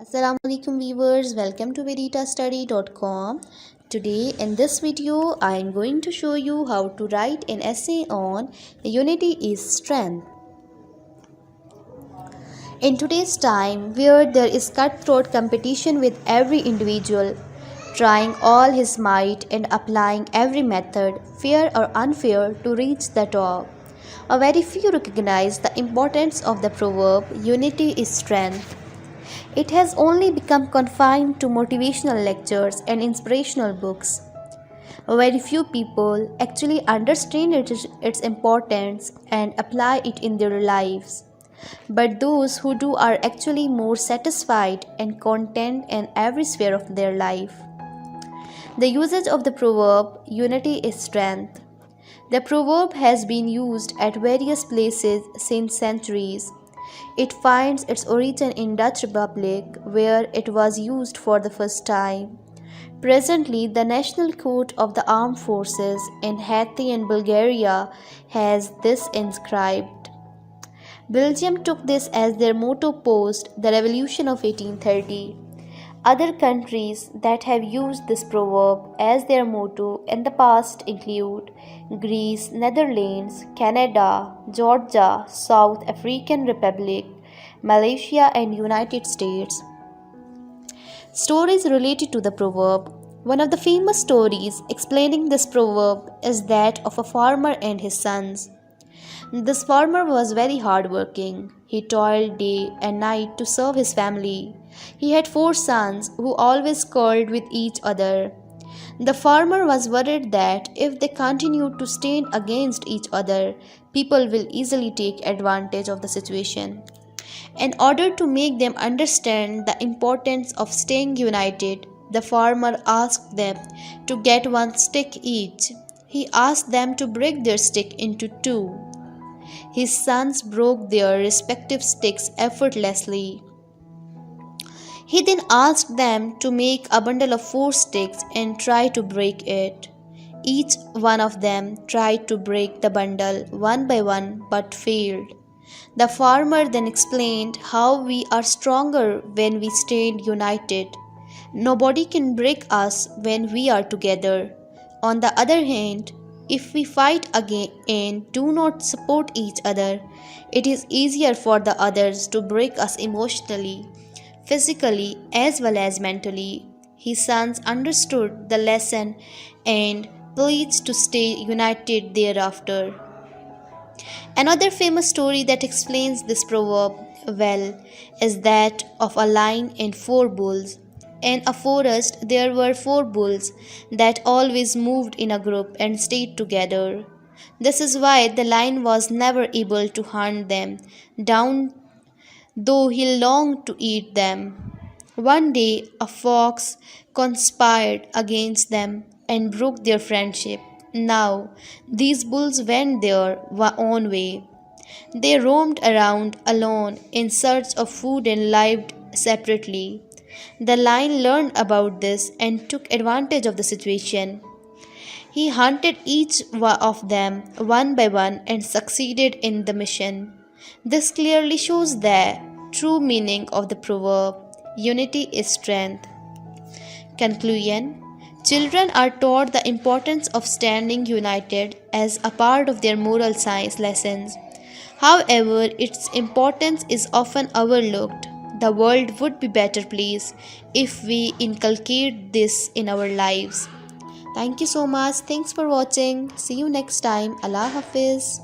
Assalamu alaikum viewers, welcome to veritastudy.com. Today in this video I am going to show you how to write an essay on unity is strength. In today's time where there is cutthroat competition with every individual trying all his might and applying every method, fair or unfair, to reach the top, a very few recognize the importance of the proverb unity is strength. It has only become confined to motivational lectures and inspirational books. Very few people actually understand its importance and apply it in their lives. But those who do are actually more satisfied and content in every sphere of their life. The usage of the proverb, unity is strength. The proverb has been used at various places since centuries. It finds its origin in Dutch Republic, where it was used for the first time. Presently, the National Court of the Armed Forces in Haiti and Bulgaria has this inscribed. Belgium took this as their motto post the Revolution of 1830. Other countries that have used this proverb as their motto in the past include Greece, Netherlands, Canada, Georgia, South African Republic, Malaysia, and United States. Stories related to the proverb. One of the famous stories explaining this proverb is that of a farmer and his sons. This farmer was very hardworking. He toiled day and night to serve his family. He had 4 sons who always quarreled with each other. The farmer was worried that if they continued to stand against each other, people will easily take advantage of the situation. In order to make them understand the importance of staying united, the farmer asked them to get 1 stick each. He asked them to break their stick into 2. His sons broke their respective sticks effortlessly. He then asked them to make a bundle of 4 sticks and try to break it. Each one of them tried to break the bundle one by one but failed. The farmer then explained how we are stronger when we stand united. Nobody can break us when we are together. On the other hand, if we fight again and do not support each other, it is easier for the others to break us emotionally, physically, as well as mentally. His sons understood the lesson and pledged to stay united thereafter. Another famous story that explains this proverb well is that of a lion and 4 bulls. In a forest, there were 4 bulls that always moved in a group and stayed together. This is why the lion was never able to hunt them down, though he longed to eat them. One day, a fox conspired against them and broke their friendship. Now, these bulls went their own way. They roamed around alone in search of food and lived separately. The lion learned about this and took advantage of the situation. He hunted each of them one by one and succeeded in the mission. This clearly shows the true meaning of the proverb unity is strength. Conclusion. Children are taught the importance of standing united as a part of their moral science lessons. However, its importance is often overlooked. The world would be better place if we inculcate this in our lives. Thank you so much. Thanks for watching. See you next time. Allah Hafiz.